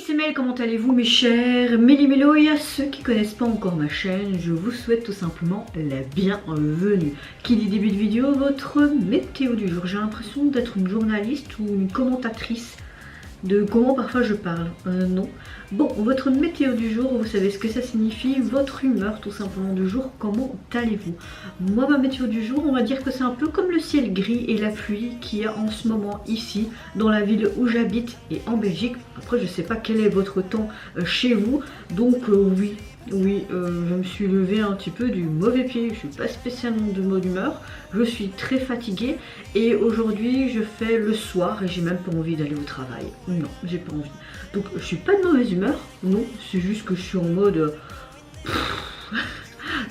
c'est Mel, comment allez-vous mes chers Méli-Mélo? Et à ceux qui connaissent pas encore ma chaîne, je vous souhaite tout simplement la bienvenue. Qui dit début de vidéo, votre météo du jour. J'ai l'impression d'être une journaliste ou une commentatrice de comment parfois je parle. Non. Bon, votre météo du jour, vous savez ce que ça signifie, votre humeur tout simplement du jour, comment allez-vous? Moi, ma météo du jour, on va dire que c'est un peu comme le ciel gris et la pluie qu'il y a en ce moment ici, dans la ville où j'habite et en Belgique. Après, je sais pas quel est votre temps chez vous, donc oui, je me suis levée un petit peu du mauvais pied, je suis pas spécialement de bonne humeur, je suis très fatiguée et aujourd'hui je fais le soir et j'ai même pas envie d'aller au travail. Non, j'ai pas envie. Donc je suis pas de mauvaise humeur, non, c'est juste que je suis en mode...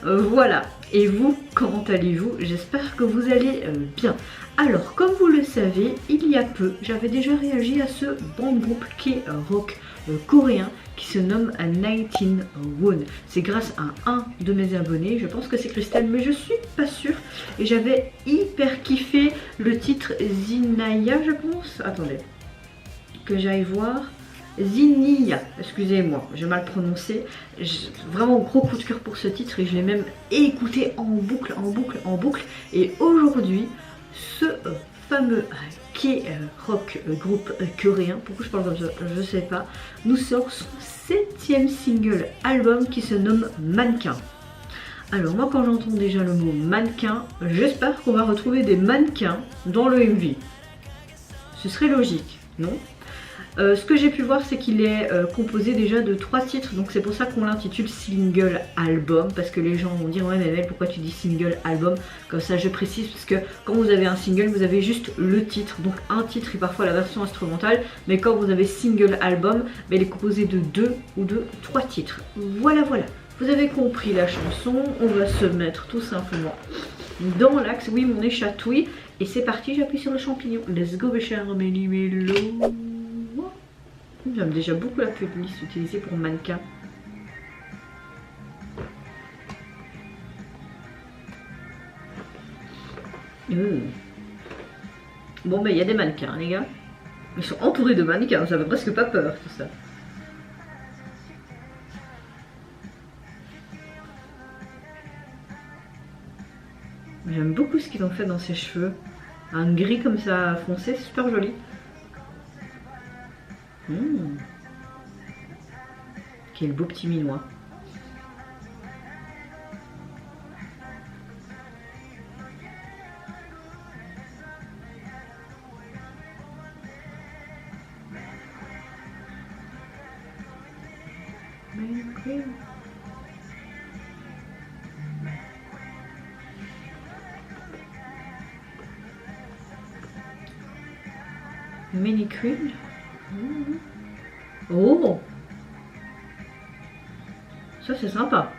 voilà. Et vous, comment allez-vous? J'espère que vous allez bien. Alors, comme vous le savez, il y a peu, j'avais déjà réagi à ce bon groupe qui est rock coréen qui se nomme 19ONE. C'est grâce à un de mes abonnés, je pense que c'est Christelle, mais je suis pas sûre. Et j'avais hyper kiffé le titre Zinaya, je pense. Attendez, que j'aille voir. Zinia, excusez-moi, j'ai mal prononcé. Vraiment gros coup de cœur pour ce titre et je l'ai même écouté en boucle, en boucle, en boucle. Et aujourd'hui, ce fameux K-rock groupe coréen, pourquoi je parle comme ça, je sais pas, nous sort son 7e single album qui se nomme Mannequin. Alors moi quand j'entends déjà le mot mannequin, j'espère qu'on va retrouver des mannequins dans le MV. Ce serait logique, non? Ce que j'ai pu voir, c'est qu'il est composé déjà de 3 titres, donc c'est pour ça qu'on l'intitule single album, parce que les gens vont dire ouais mais Mel, pourquoi tu dis single album? Comme ça je précise, parce que quand vous avez un single, vous avez juste le titre, donc un titre et parfois la version instrumentale, mais quand vous avez single album, il est composé de 2 ou de 3 titres. Voilà, vous avez compris la chanson, on va se mettre tout simplement dans l'axe, oui mon nez chatouille, et c'est parti, j'appuie sur le champignon. Let's go mes chers Méli-Mélo. J'aime déjà beaucoup la playlist utilisée pour mannequin. Bon ben il y a des mannequins les gars. Ils sont entourés de mannequins, ça fait presque pas peur tout ça. J'aime beaucoup ce qu'ils ont fait dans ses cheveux. Un gris comme ça foncé, c'est super joli. Quel beau petit minois. Mini Queen. Oh, ça c'est sympa.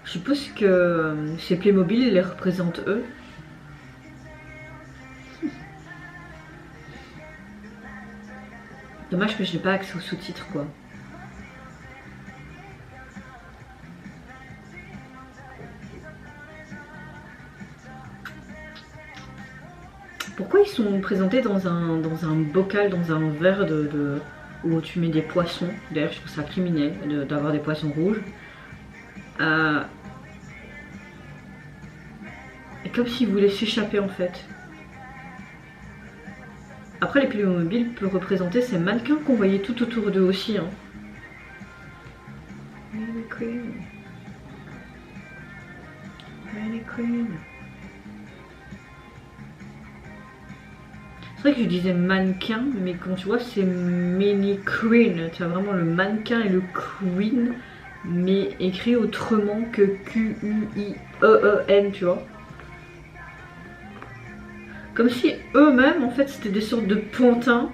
Je suppose que ces Playmobil les représentent eux. Dommage que je n'ai pas accès aux sous-titres quoi. Pourquoi ils sont présentés dans un bocal, dans un verre où tu mets des poissons? D'ailleurs je trouve ça criminel d'avoir des poissons rouges. Et comme s'ils voulaient s'échapper en fait. Après les Playmobil peuvent représenter ces mannequins qu'on voyait tout autour d'eux aussi. Hein. C'est vrai que je disais mannequin, mais quand tu vois c'est mini queen, tu as vraiment le mannequin et le queen, mais écrit autrement que Q-U-I-E-E-N, tu vois. Comme si eux-mêmes en fait c'était des sortes de pantins,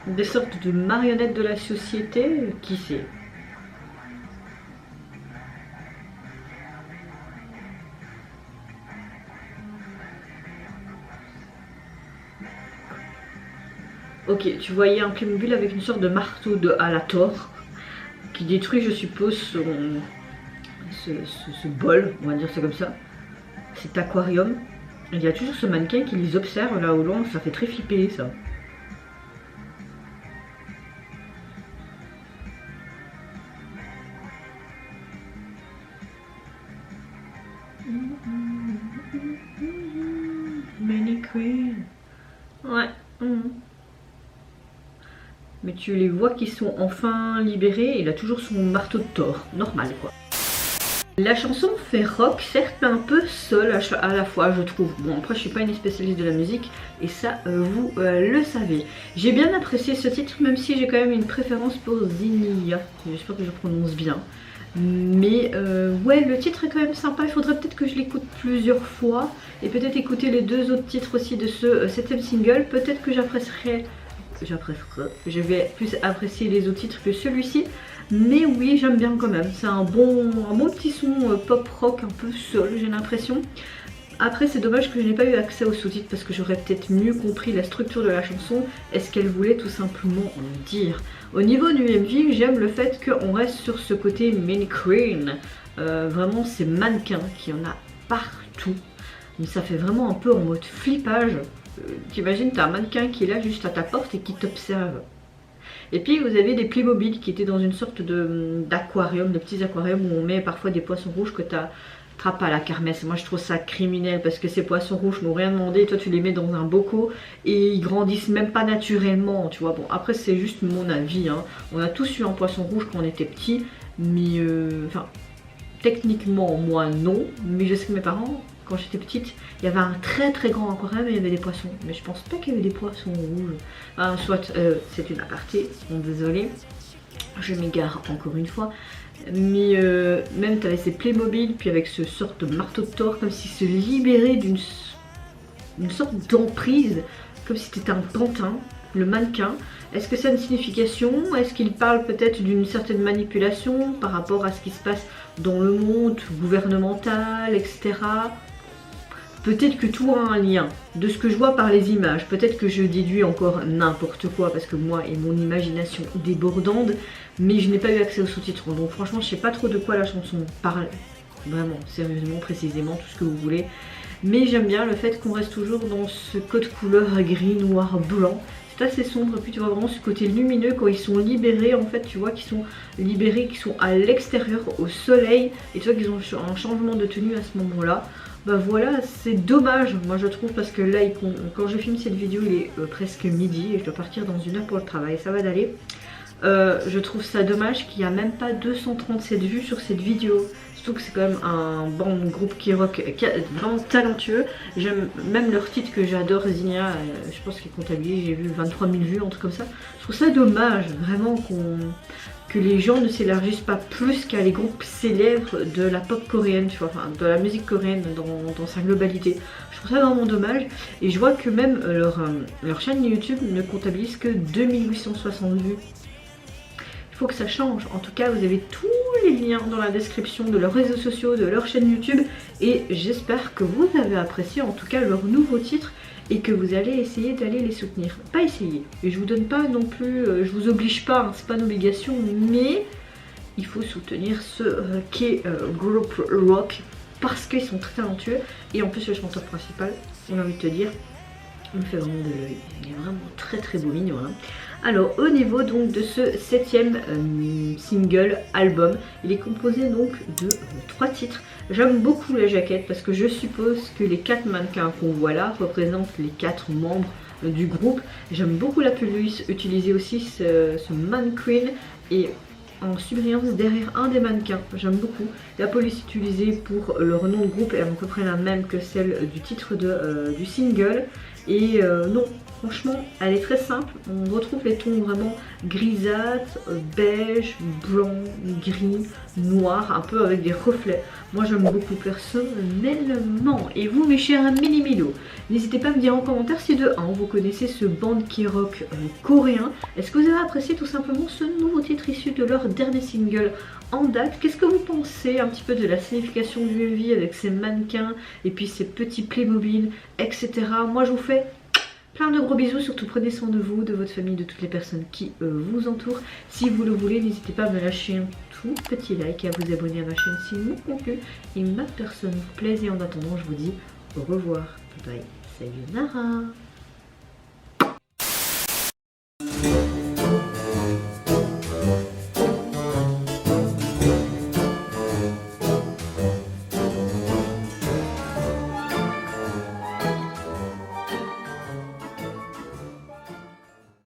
des sortes de marionnettes de la société, qui sait. Ok, tu voyais un Playmobil avec une sorte de marteau de Alator qui détruit, je suppose, ce bol, on va dire ça comme ça, cet aquarium. Il y a toujours ce mannequin qui les observe là au loin, ça fait très flipper ça. Many Queen. Ouais. Mais tu les vois qui sont enfin libérés, il a toujours son marteau de Thor, normal quoi. La chanson fait rock, certes, mais un peu seul à la fois, je trouve. Bon, après, je suis pas une spécialiste de la musique, et ça, vous le savez. J'ai bien apprécié ce titre, même si j'ai quand même une préférence pour Zinnia. J'espère que je prononce bien. Mais ouais, le titre est quand même sympa. Il faudrait peut-être que je l'écoute plusieurs fois, et peut-être écouter les deux autres titres aussi de ce 7ème single. Peut-être que j'apprécierai. Je vais plus apprécier les autres titres que celui-ci. Mais oui, j'aime bien quand même. C'est un bon petit son pop rock un peu seul, j'ai l'impression. Après, c'est dommage que je n'ai pas eu accès aux sous-titres parce que j'aurais peut-être mieux compris la structure de la chanson et ce qu'elle voulait tout simplement dire. Au niveau du MV, j'aime le fait qu'on reste sur ce côté mini queen. Vraiment, c'est mannequin qu'il y en a partout. Mais ça fait vraiment un peu en mode flippage. T'imagines, t'as un mannequin qui est là juste à ta porte et qui t'observe. Et puis vous avez des Playmobil qui étaient dans une sorte d'aquarium, de petits aquariums où on met parfois des poissons rouges que tu attrapes à la kermesse. Moi je trouve ça criminel parce que ces poissons rouges n'ont rien demandé et toi tu les mets dans un bocal et ils grandissent même pas naturellement, tu vois. Bon, après c'est juste mon avis, hein. On a tous eu un poisson rouge quand on était petit, mais enfin techniquement moi non, mais je sais que mes parents, quand j'étais petite, il y avait un très grand aquarium et il y avait des poissons. Mais je pense pas qu'il y avait des poissons rouges. Soit c'est une aparté, désolé. Je m'égare encore une fois. Mais même tu avais ces Playmobil, puis avec ce sorte de marteau de Thor, comme s'il se libérait d'une sorte d'emprise, comme si c'était un pantin, le mannequin. Est-ce que ça a une signification? Est-ce qu'il parle peut-être d'une certaine manipulation par rapport à ce qui se passe dans le monde gouvernemental, etc. Peut-être que tout a un lien, de ce que je vois par les images. Peut-être que je déduis encore n'importe quoi, parce que moi et mon imagination débordante, mais je n'ai pas eu accès aux sous-titres. Donc franchement, je sais pas trop de quoi la chanson parle. Vraiment, sérieusement, précisément, tout ce que vous voulez. Mais j'aime bien le fait qu'on reste toujours dans ce code couleur gris, noir, blanc. C'est assez sombre, puis tu vois vraiment ce côté lumineux quand ils sont libérés, en fait tu vois qu'ils sont libérés, qu'ils sont à l'extérieur au soleil, et tu vois qu'ils ont un changement de tenue à ce moment là. Bah voilà, c'est dommage moi je trouve, parce que là quand je filme cette vidéo il est presque midi et je dois partir dans 1 heure pour le travail, ça va d'aller. Je trouve ça dommage qu'il n'y a même pas 237 vues sur cette vidéo. Surtout que c'est quand même un bon groupe qui rock vraiment talentueux. J'aime même leur titre que j'adore, Zinnia, je pense qu'il comptabilise, j'ai vu 23 000 vues, un truc comme ça. Je trouve ça dommage vraiment que les gens ne s'élargissent pas plus qu'à les groupes célèbres de la pop coréenne, tu vois, enfin de la musique coréenne dans sa globalité. Je trouve ça vraiment dommage, et je vois que même leur chaîne YouTube ne comptabilise que 2860 vues. Il faut que ça change. En tout cas, vous avez tous les liens dans la description de leurs réseaux sociaux, de leur chaîne YouTube, et j'espère que vous avez apprécié en tout cas leur nouveau titre et que vous allez essayer d'aller les soutenir. Pas essayer, et je vous donne pas non plus, je vous oblige pas, hein, c'est pas une obligation, mais il faut soutenir ce K-group rock parce qu'ils sont très talentueux, et en plus le chanteur principal, j'ai envie de te dire, il me fait vraiment de l'œil. Il est vraiment très beau, mignon, hein. Alors au niveau donc de ce 7ème single album, il est composé donc de 3 titres. J'aime beaucoup la jaquette parce que je suppose que les 4 mannequins qu'on voit là représentent les 4 membres du groupe. J'aime beaucoup la police utiliser aussi ce mannequin et en surbrillance derrière un des mannequins. J'aime beaucoup la police utilisée pour leur nom de groupe est à peu près la même que celle du titre du single. Et non, franchement, elle est très simple. On retrouve les tons vraiment grisâtres, beige, blanc, gris, noir, un peu avec des reflets. Moi, j'aime beaucoup personnellement. Et vous, mes chers mini-milos, n'hésitez pas à me dire en commentaire si de 1, vous connaissez ce band qui rock coréen. Est-ce que vous avez apprécié tout simplement ce nouveau titre issu de leur dernier single en date? Qu'est-ce que vous pensez un petit peu de la signification du MV avec ces mannequins et puis ces petits Playmobil, etc. Moi je vous fais Plein de gros bisous, surtout prenez soin de vous, de votre famille, de toutes les personnes qui vous entourent. Si vous le voulez, n'hésitez pas à me lâcher un tout petit like et à vous abonner à ma chaîne si mon contenu et ma personne vous plaisent. Et en attendant, je vous dis au revoir. Bye bye. Sayonara.